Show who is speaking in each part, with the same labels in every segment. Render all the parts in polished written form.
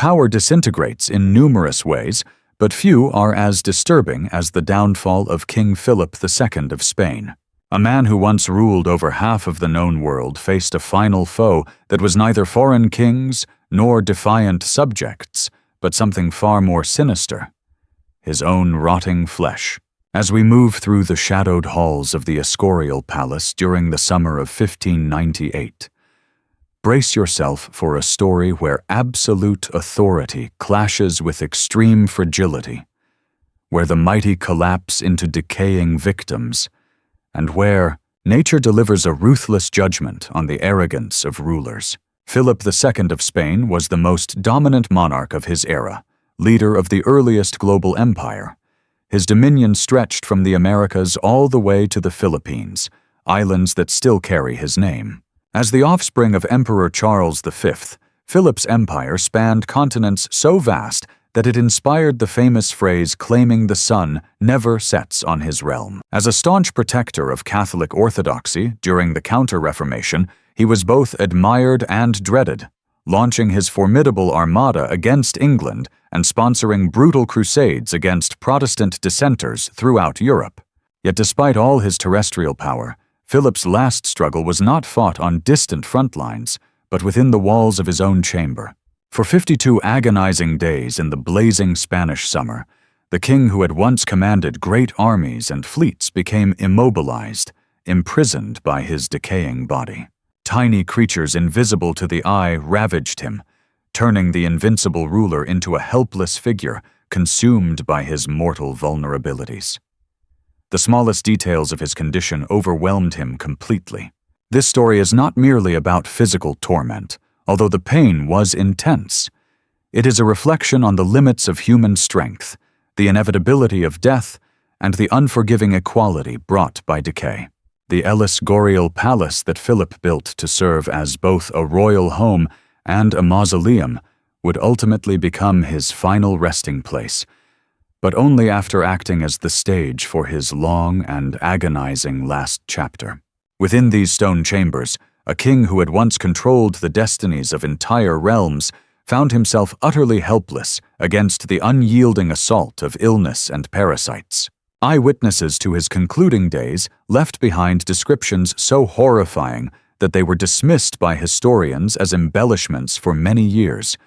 Speaker 1: power disintegrates in numerous ways, but few are as disturbing as the downfall of King Philip II of Spain. A man who once ruled over half of the known world faced a final foe that was neither foreign kings nor defiant subjects, but something far more sinister: his own rotting flesh. As we move through the shadowed halls of the Escorial Palace during the summer of 1598, brace yourself for a story where absolute authority clashes with extreme fragility, where the mighty collapse into decaying victims, and where nature delivers a ruthless judgment on the arrogance of rulers. Philip II of Spain was the most dominant monarch of his era, leader of the earliest global empire. His dominion stretched from the Americas all the way to the Philippines, islands that still carry his name. As the offspring of Emperor Charles V, Philip's empire spanned continents so vast that it inspired the famous phrase claiming the sun never sets on his realm. As a staunch protector of Catholic orthodoxy during the Counter-Reformation, he was both admired and dreaded, launching his formidable armada against England and sponsoring brutal crusades against Protestant dissenters throughout Europe. Yet despite all his terrestrial power, Philip's last struggle was not fought on distant front lines, but within the walls of his own chamber. For 52 agonizing days in the blazing Spanish summer, the king who had once commanded great armies and fleets became immobilized, imprisoned by his decaying body. Tiny creatures invisible to the eye ravaged him, turning the invincible ruler into a helpless figure consumed by his mortal vulnerabilities. The smallest details of his condition overwhelmed him completely. This story is not merely about physical torment, although the pain was intense. It is a reflection on the limits of human strength, the inevitability of death, and the unforgiving equality brought by decay. The Escorial Palace that Philip built to serve as both a royal home and a mausoleum would ultimately become his final resting place, but only after acting as the stage for his long and agonizing last chapter. Within these stone chambers, a king who had once controlled the destinies of entire realms found himself utterly helpless against the unyielding assault of illness and parasites. Eyewitnesses to his concluding days left behind descriptions so horrifying that they were dismissed by historians as embellishments for many years,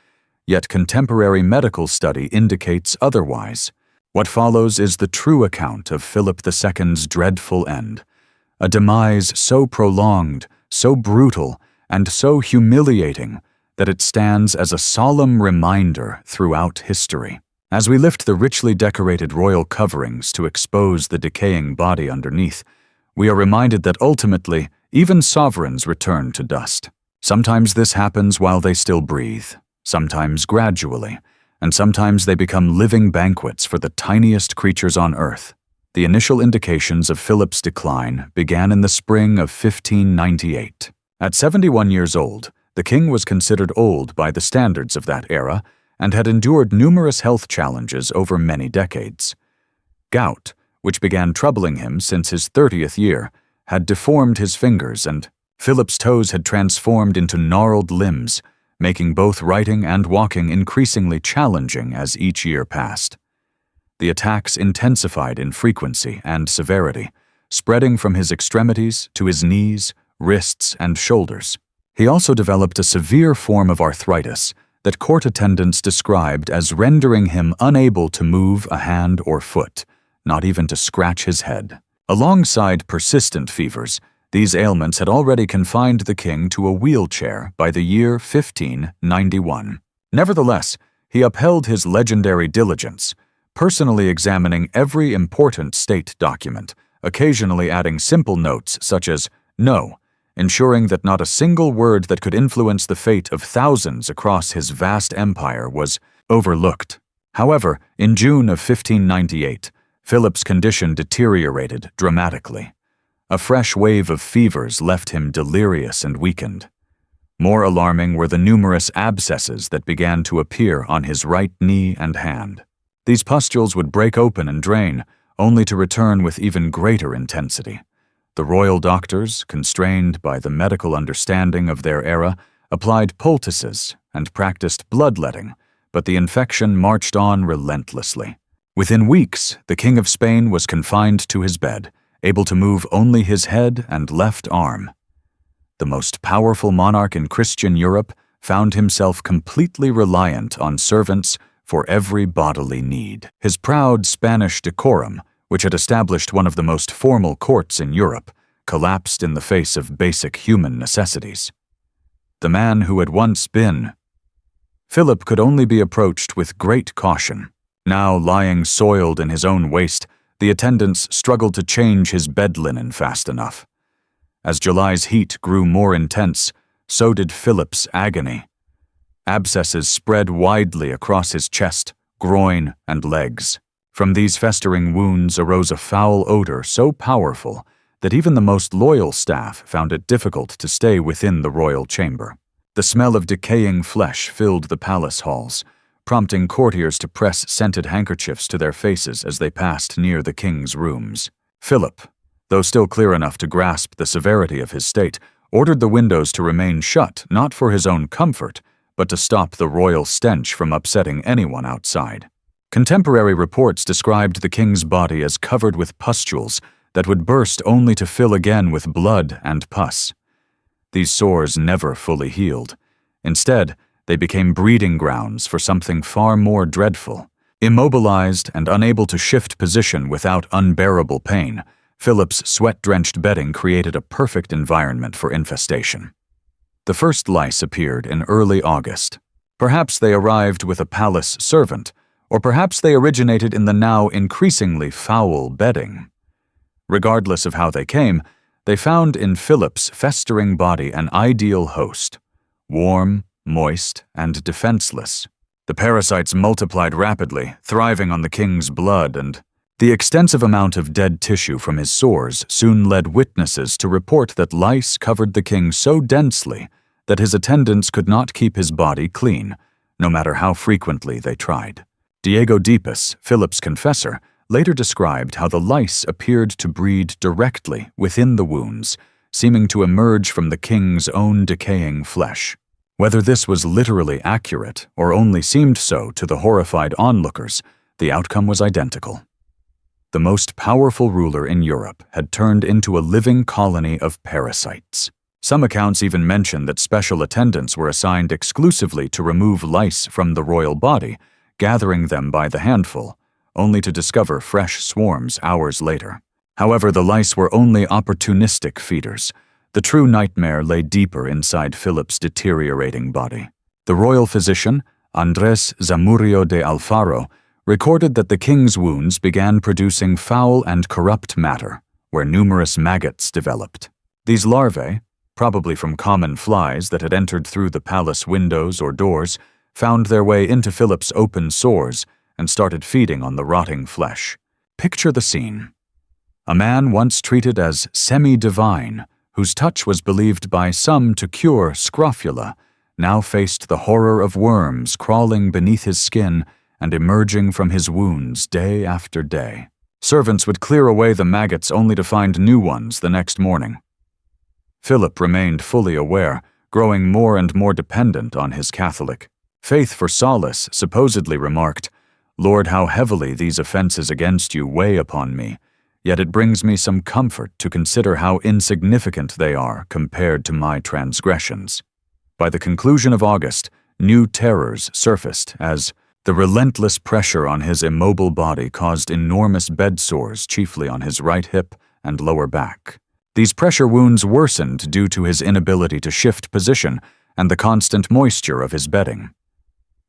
Speaker 1: yet contemporary medical study indicates otherwise. What follows is the true account of Philip II's dreadful end, a demise so prolonged, so brutal, and so humiliating that it stands as a solemn reminder throughout history. As we lift the richly decorated royal coverings to expose the decaying body underneath, we are reminded that ultimately, even sovereigns return to dust. Sometimes this happens while they still breathe, sometimes gradually, and sometimes they become living banquets for the tiniest creatures on earth. The initial indications of Philip's decline began in the spring of 1598. At 71 years old, the king was considered old by the standards of that era and had endured numerous health challenges over many decades. Gout, which began troubling him since his 30th year, had deformed his fingers, and Philip's toes had transformed into gnarled limbs, making both writing and walking increasingly challenging as each year passed. The attacks intensified in frequency and severity, spreading from his extremities to his knees, wrists, and shoulders. He also developed a severe form of arthritis that court attendants described as rendering him unable to move a hand or foot, not even to scratch his head. Alongside persistent fevers, these ailments had already confined the king to a wheelchair by the year 1591. Nevertheless, he upheld his legendary diligence, personally examining every important state document, occasionally adding simple notes such as "no," ensuring that not a single word that could influence the fate of thousands across his vast empire was overlooked. However, in June of 1598, Philip's condition deteriorated dramatically. A fresh wave of fevers left him delirious and weakened. More alarming were the numerous abscesses that began to appear on his right knee and hand. These pustules would break open and drain, only to return with even greater intensity. The royal doctors, constrained by the medical understanding of their era, applied poultices and practiced bloodletting, but the infection marched on relentlessly. Within weeks, the King of Spain was confined to his bed, able to move only his head and left arm. The most powerful monarch in Christian Europe found himself completely reliant on servants for every bodily need. His proud Spanish decorum, which had established one of the most formal courts in Europe, collapsed in the face of basic human necessities. The man who had once been Philip could only be approached with great caution. Now lying soiled in his own waste, the attendants struggled to change his bed linen fast enough. As July's heat grew more intense, so did Philip's agony. Abscesses spread widely across his chest, groin, and legs. From these festering wounds arose a foul odor so powerful that even the most loyal staff found it difficult to stay within the royal chamber. The smell of decaying flesh filled the palace halls, prompting courtiers to press scented handkerchiefs to their faces as they passed near the king's rooms. Philip, though still clear enough to grasp the severity of his state, ordered the windows to remain shut, not for his own comfort, but to stop the royal stench from upsetting anyone outside. Contemporary reports described the king's body as covered with pustules that would burst only to fill again with blood and pus. These sores never fully healed. Instead, they became breeding grounds for something far more dreadful. Immobilized and unable to shift position without unbearable pain, Philip's sweat-drenched bedding created a perfect environment for infestation. The first lice appeared in early August. Perhaps they arrived with a palace servant, or perhaps they originated in the now increasingly foul bedding. Regardless of how they came, they found in Philip's festering body an ideal host, warm, moist, and defenseless. The parasites multiplied rapidly, thriving on the king's blood, and the extensive amount of dead tissue from his sores soon led witnesses to report that lice covered the king so densely that his attendants could not keep his body clean, no matter how frequently they tried. Diego Dipus, Philip's confessor, later described how the lice appeared to breed directly within the wounds, seeming to emerge from the king's own decaying flesh. Whether this was literally accurate or only seemed so to the horrified onlookers, the outcome was identical. The most powerful ruler in Europe had turned into a living colony of parasites. Some accounts even mention that special attendants were assigned exclusively to remove lice from the royal body, gathering them by the handful, only to discover fresh swarms hours later. However, the lice were only opportunistic feeders. The true nightmare lay deeper inside Philip's deteriorating body. The royal physician, Andrés Zamudio de Alfaro, recorded that the king's wounds began producing foul and corrupt matter, where numerous maggots developed. These larvae, probably from common flies that had entered through the palace windows or doors, found their way into Philip's open sores and started feeding on the rotting flesh. Picture the scene. A man once treated as semi-divine, whose touch was believed by some to cure scrofula, now faced the horror of worms crawling beneath his skin and emerging from his wounds day after day. Servants would clear away the maggots only to find new ones the next morning. Philip remained fully aware, growing more and more dependent on his Catholic faith for solace, supposedly remarked, "Lord, how heavily these offenses against you weigh upon me, yet it brings me some comfort to consider how insignificant they are compared to my transgressions." By the conclusion of August, new terrors surfaced as the relentless pressure on his immobile body caused enormous bed sores, chiefly on his right hip and lower back. These pressure wounds worsened due to his inability to shift position and the constant moisture of his bedding.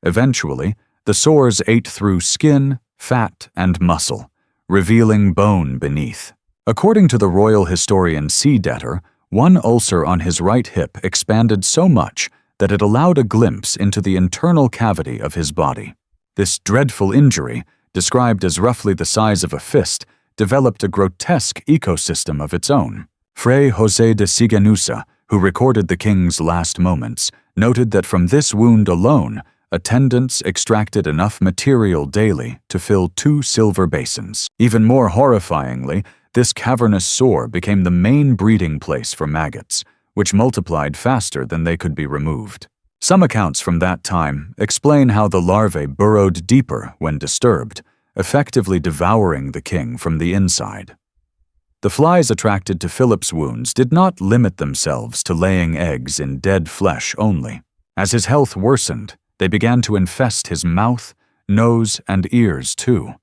Speaker 1: Eventually, the sores ate through skin, fat, and muscle, revealing bone beneath. According to the royal historian Seedetter, one ulcer on his right hip expanded so much that it allowed a glimpse into the internal cavity of his body. This dreadful injury, described as roughly the size of a fist, developed a grotesque ecosystem of its own. Fray José de Siguenusa, who recorded the king's last moments, noted that from this wound alone, attendants extracted enough material daily to fill 2 silver basins. Even more horrifyingly, this cavernous sore became the main breeding place for maggots, which multiplied faster than they could be removed. Some accounts from that time explain how the larvae burrowed deeper when disturbed, effectively devouring the king from the inside. The flies attracted to Philip's wounds did not limit themselves to laying eggs in dead flesh only. As his health worsened, they began to infest his mouth, nose, and ears too.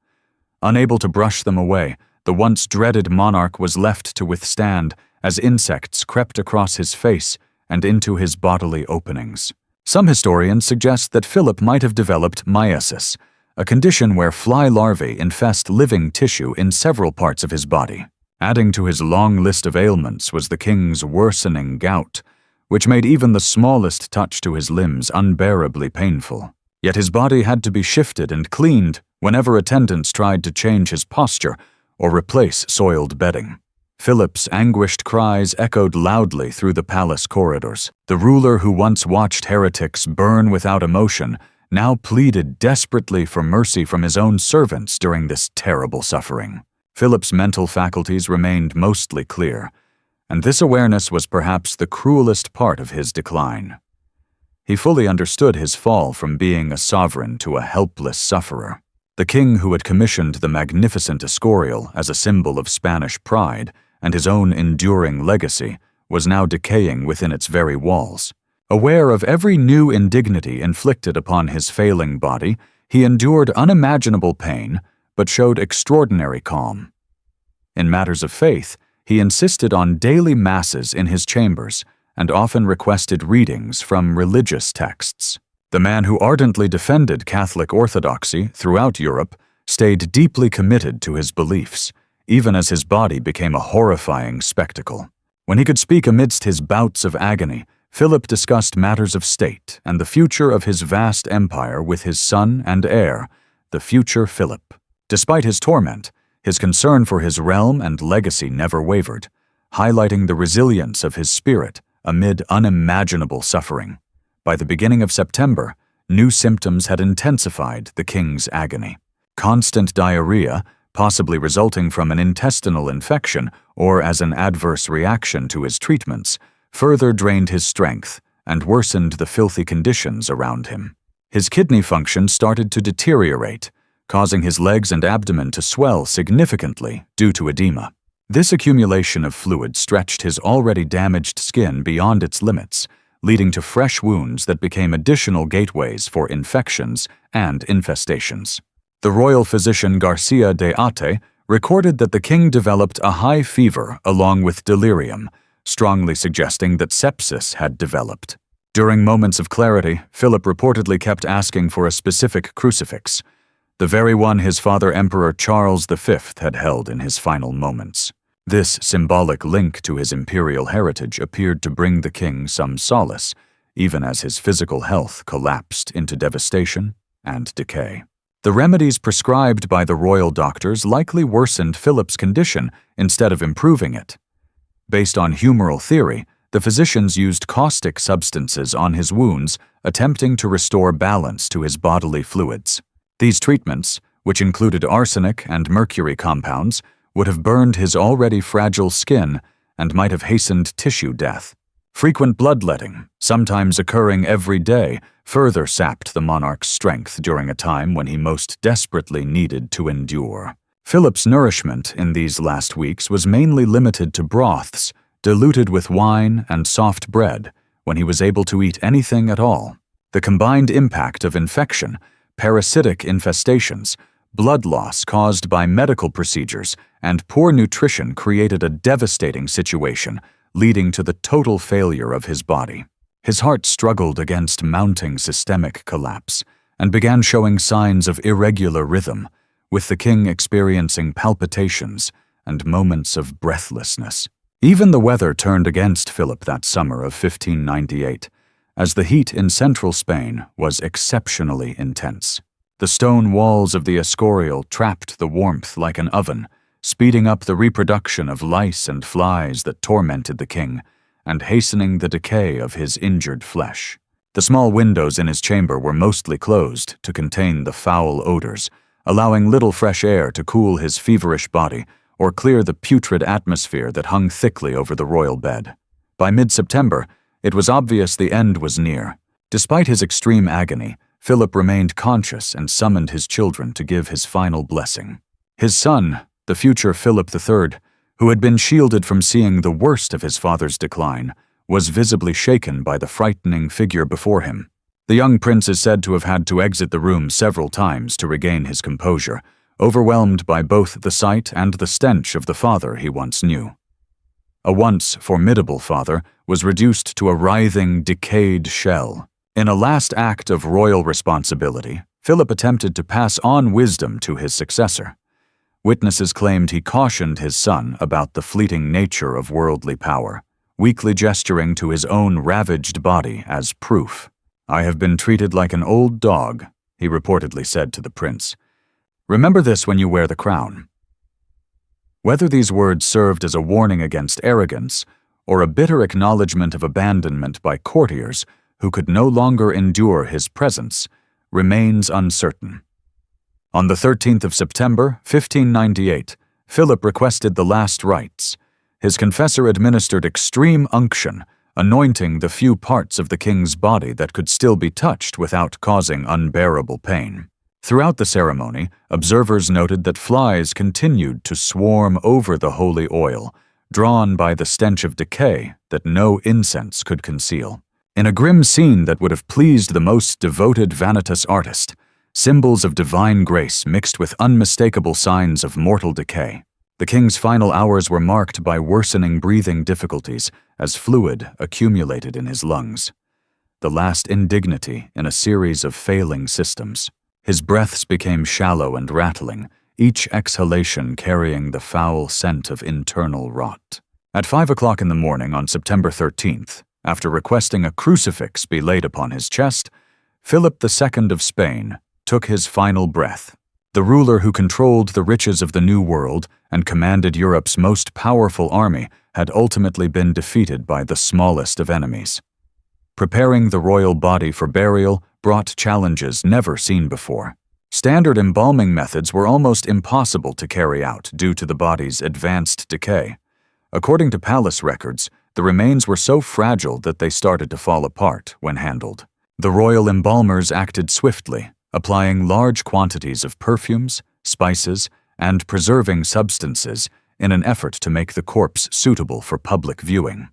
Speaker 1: Unable to brush them away, the once dreaded monarch was left to withstand as insects crept across his face and into his bodily openings. Some historians suggest that Philip might have developed myiasis, a condition where fly larvae infest living tissue in several parts of his body. Adding to his long list of ailments was the king's worsening gout, which made even the smallest touch to his limbs unbearably painful. Yet his body had to be shifted and cleaned whenever attendants tried to change his posture or replace soiled bedding. Philip's anguished cries echoed loudly through the palace corridors. The ruler who once watched heretics burn without emotion now pleaded desperately for mercy from his own servants during this terrible suffering. Philip's mental faculties remained mostly clear, and this awareness was perhaps the cruelest part of his decline. He fully understood his fall from being a sovereign to a helpless sufferer. The king who had commissioned the magnificent Escorial as a symbol of Spanish pride and his own enduring legacy was now decaying within its very walls. Aware of every new indignity inflicted upon his failing body, he endured unimaginable pain but showed extraordinary calm. In matters of faith, he insisted on daily masses in his chambers and often requested readings from religious texts. The man who ardently defended Catholic orthodoxy throughout Europe stayed deeply committed to his beliefs, even as his body became a horrifying spectacle. When he could speak amidst his bouts of agony, Philip discussed matters of state and the future of his vast empire with his son and heir, the future Philip. Despite his torment, his concern for his realm and legacy never wavered, highlighting the resilience of his spirit amid unimaginable suffering. By the beginning of September, new symptoms had intensified the king's agony. Constant diarrhea, possibly resulting from an intestinal infection or as an adverse reaction to his treatments, further drained his strength and worsened the filthy conditions around him. His kidney function started to deteriorate, causing his legs and abdomen to swell significantly due to edema. This accumulation of fluid stretched his already damaged skin beyond its limits, leading to fresh wounds that became additional gateways for infections and infestations. The royal physician Garcia de Ate recorded that the king developed a high fever along with delirium, strongly suggesting that sepsis had developed. During moments of clarity, Philip reportedly kept asking for a specific crucifix, the very one his father Emperor Charles V had held in his final moments. This symbolic link to his imperial heritage appeared to bring the king some solace, even as his physical health collapsed into devastation and decay. The remedies prescribed by the royal doctors likely worsened Philip's condition instead of improving it. Based on humoral theory, the physicians used caustic substances on his wounds, attempting to restore balance to his bodily fluids. These treatments, which included arsenic and mercury compounds, would have burned his already fragile skin and might have hastened tissue death. Frequent bloodletting, sometimes occurring every day, further sapped the monarch's strength during a time when he most desperately needed to endure. Philip's nourishment in these last weeks was mainly limited to broths, diluted with wine and soft bread, when he was able to eat anything at all. The combined impact of infection, parasitic infestations, blood loss caused by medical procedures, and poor nutrition created a devastating situation, leading to the total failure of his body. His heart struggled against mounting systemic collapse and began showing signs of irregular rhythm, with the king experiencing palpitations and moments of breathlessness. Even the weather turned against Philip that summer of 1598, as the heat in central Spain was exceptionally intense. The stone walls of the Escorial trapped the warmth like an oven, speeding up the reproduction of lice and flies that tormented the king, and hastening the decay of his injured flesh. The small windows in his chamber were mostly closed to contain the foul odors, allowing little fresh air to cool his feverish body or clear the putrid atmosphere that hung thickly over the royal bed. By mid-September, it was obvious the end was near. Despite his extreme agony, Philip remained conscious and summoned his children to give his final blessing. His son, the future Philip III, who had been shielded from seeing the worst of his father's decline, was visibly shaken by the frightening figure before him. The young prince is said to have had to exit the room several times to regain his composure, overwhelmed by both the sight and the stench of the father he once knew. A once formidable father was reduced to a writhing, decayed shell. In a last act of royal responsibility, Philip attempted to pass on wisdom to his successor. Witnesses claimed he cautioned his son about the fleeting nature of worldly power, weakly gesturing to his own ravaged body as proof. "I have been treated like an old dog," he reportedly said to the prince. "Remember this when you wear the crown." Whether these words served as a warning against arrogance or a bitter acknowledgement of abandonment by courtiers who could no longer endure his presence remains uncertain. On the 13th of September, 1598, Philip requested the last rites. His confessor administered extreme unction, anointing the few parts of the king's body that could still be touched without causing unbearable pain. Throughout the ceremony, observers noted that flies continued to swarm over the holy oil, drawn by the stench of decay that no incense could conceal. In a grim scene that would have pleased the most devoted Vanitas artist, symbols of divine grace mixed with unmistakable signs of mortal decay. The king's final hours were marked by worsening breathing difficulties as fluid accumulated in his lungs. The last indignity in a series of failing systems. His breaths became shallow and rattling, each exhalation carrying the foul scent of internal rot. At 5 o'clock in the morning on September 13th, after requesting a crucifix be laid upon his chest, Philip II of Spain took his final breath. The ruler who controlled the riches of the New World and commanded Europe's most powerful army had ultimately been defeated by the smallest of enemies. Preparing the royal body for burial brought challenges never seen before. Standard embalming methods were almost impossible to carry out due to the body's advanced decay. According to palace records, the remains were so fragile that they started to fall apart when handled. The royal embalmers acted swiftly, applying large quantities of perfumes, spices, and preserving substances in an effort to make the corpse suitable for public viewing.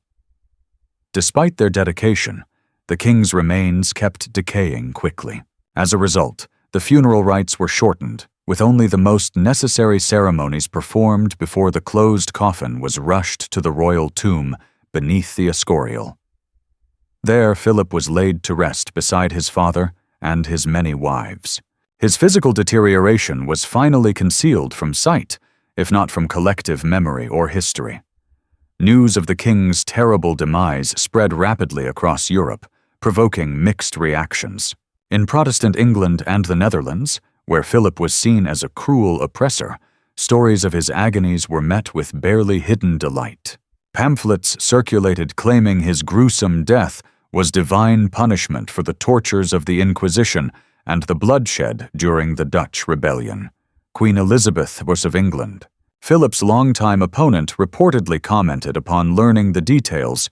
Speaker 1: Despite their dedication, the king's remains kept decaying quickly. As a result, the funeral rites were shortened, with only the most necessary ceremonies performed before the closed coffin was rushed to the royal tomb beneath the Escorial. There, Philip was laid to rest beside his father and his many wives. His physical deterioration was finally concealed from sight, if not from collective memory or history. News of the king's terrible demise spread rapidly across Europe, provoking mixed reactions. In Protestant England and the Netherlands, where Philip was seen as a cruel oppressor, stories of his agonies were met with barely hidden delight. Pamphlets circulated claiming his gruesome death was divine punishment for the tortures of the Inquisition and the bloodshed during the Dutch Rebellion. Queen Elizabeth was of England. Philip's longtime opponent reportedly commented upon learning the details,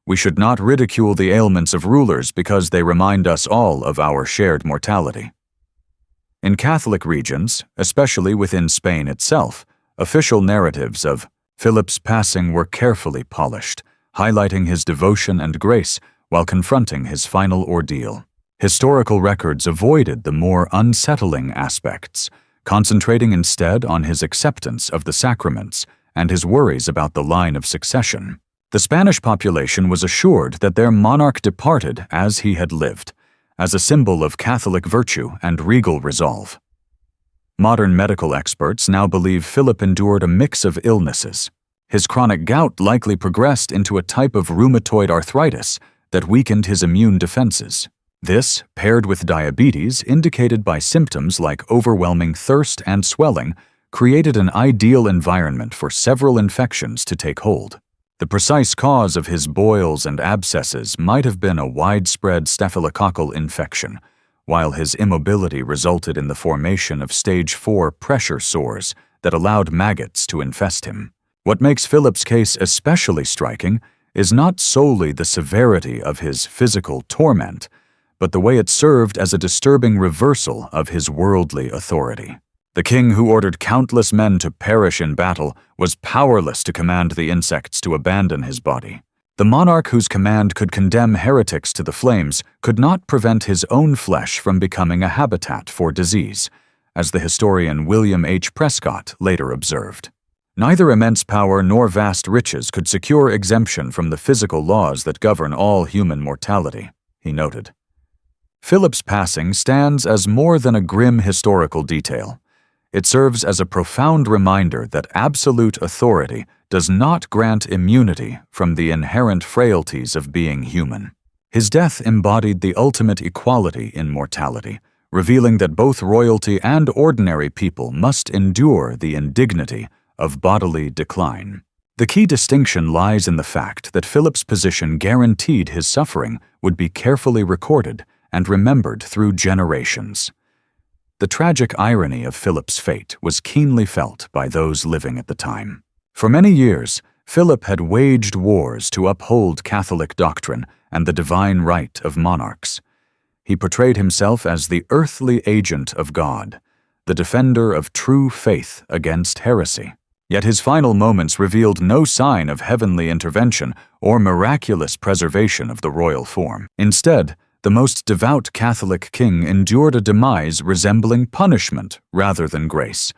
Speaker 1: "We should not ridicule the ailments of rulers because they remind us all of our shared mortality." In Catholic regions, especially within Spain itself, official narratives of Philip's passing were carefully polished, highlighting his devotion and grace while confronting his final ordeal. Historical records avoided the more unsettling aspects, concentrating instead on his acceptance of the sacraments and his worries about the line of succession. The Spanish population was assured that their monarch departed as he had lived, as a symbol of Catholic virtue and regal resolve. Modern medical experts now believe Philip endured a mix of illnesses. His chronic gout likely progressed into a type of rheumatoid arthritis that weakened his immune defenses. This, paired with diabetes indicated by symptoms like overwhelming thirst and swelling, created an ideal environment for several infections to take hold. The precise cause of his boils and abscesses might have been a widespread staphylococcal infection, while his immobility resulted in the formation of stage 4 pressure sores that allowed maggots to infest him. What makes Philip's case especially striking is not solely the severity of his physical torment, but the way it served as a disturbing reversal of his worldly authority. The king who ordered countless men to perish in battle was powerless to command the insects to abandon his body. The monarch whose command could condemn heretics to the flames could not prevent his own flesh from becoming a habitat for disease, as the historian William H. Prescott later observed. Neither immense power nor vast riches could secure exemption from the physical laws that govern all human mortality, he noted. Philip's passing stands as more than a grim historical detail. It serves as a profound reminder that absolute authority does not grant immunity from the inherent frailties of being human. His death embodied the ultimate equality in mortality, revealing that both royalty and ordinary people must endure the indignity of bodily decline. The key distinction lies in the fact that Philip's position guaranteed his suffering would be carefully recorded and remembered through generations. The tragic irony of Philip's fate was keenly felt by those living at the time. For many years, Philip had waged wars to uphold Catholic doctrine and the divine right of monarchs. He portrayed himself as the earthly agent of God, the defender of true faith against heresy. Yet his final moments revealed no sign of heavenly intervention or miraculous preservation of the royal form. Instead, the most devout Catholic king endured a demise resembling punishment rather than grace,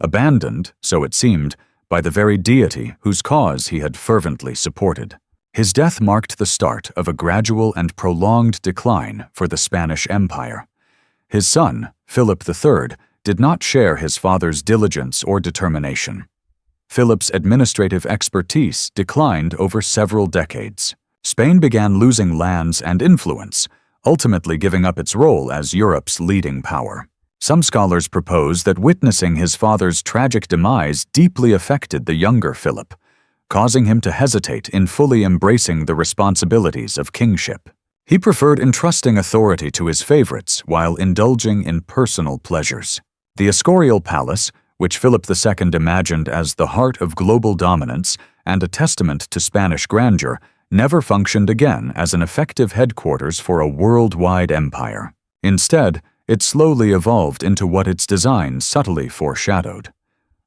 Speaker 1: abandoned, so it seemed, by the very deity whose cause he had fervently supported. His death marked the start of a gradual and prolonged decline for the Spanish Empire. His son, Philip III, did not share his father's diligence or determination. Philip's administrative expertise declined over several decades. Spain began losing lands and influence, ultimately giving up its role as Europe's leading power. Some scholars propose that witnessing his father's tragic demise deeply affected the younger Philip, causing him to hesitate in fully embracing the responsibilities of kingship. He preferred entrusting authority to his favorites while indulging in personal pleasures. The Escorial Palace, which Philip II imagined as the heart of global dominance and a testament to Spanish grandeur, never functioned again as an effective headquarters for a worldwide empire. Instead, it slowly evolved into what its design subtly foreshadowed: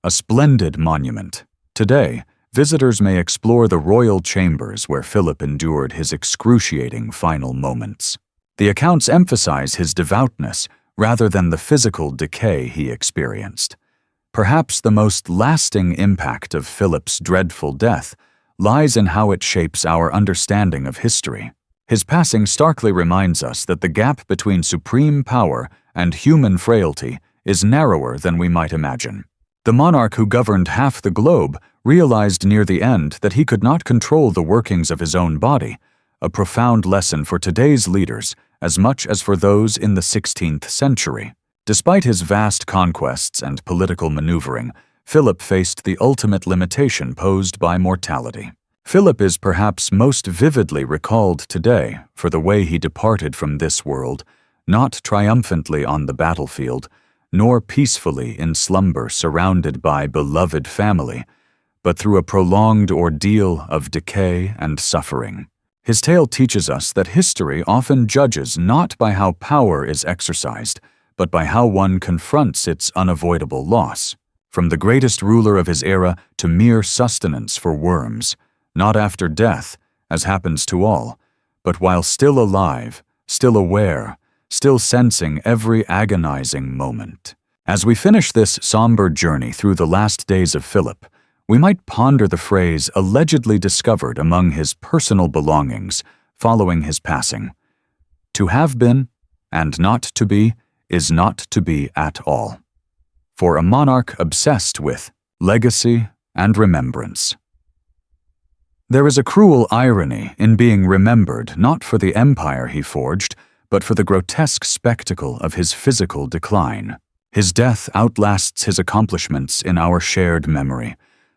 Speaker 1: a splendid monument. Today, visitors may explore the royal chambers where Philip endured his excruciating final moments. The accounts emphasize his devoutness rather than the physical decay he experienced. Perhaps the most lasting impact of Philip's dreadful death lies in how it shapes our understanding of history. His passing starkly reminds us that the gap between supreme power and human frailty is narrower than we might imagine. The monarch who governed half the globe realized near the end that he could not control the workings of his own body, a profound lesson for today's leaders as much as for those in the 16th century. Despite his vast conquests and political maneuvering, Philip faced the ultimate limitation posed by mortality. Philip is perhaps most vividly recalled today for the way he departed from this world, not triumphantly on the battlefield, nor peacefully in slumber surrounded by beloved family, but through a prolonged ordeal of decay and suffering. His tale teaches us that history often judges not by how power is exercised, but by how one confronts its unavoidable loss. From the greatest ruler of his era to mere sustenance for worms, not after death, as happens to all, but while still alive, still aware, still sensing every agonizing moment. As we finish this somber journey through the last days of Philip, we might ponder the phrase allegedly discovered among his personal belongings following his passing: "To have been, and not to be, is not to be at all." For a monarch obsessed with legacy and remembrance. There is a cruel irony in being remembered not for the empire he forged, but for the grotesque spectacle of his physical decline. His death outlasts his accomplishments in our shared memory,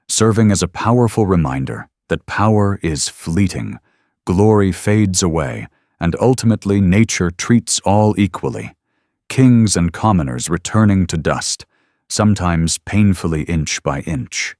Speaker 1: serving as a powerful reminder that power is fleeting, glory fades away, and ultimately nature treats all equally, kings and commoners returning to dust, sometimes painfully inch by inch.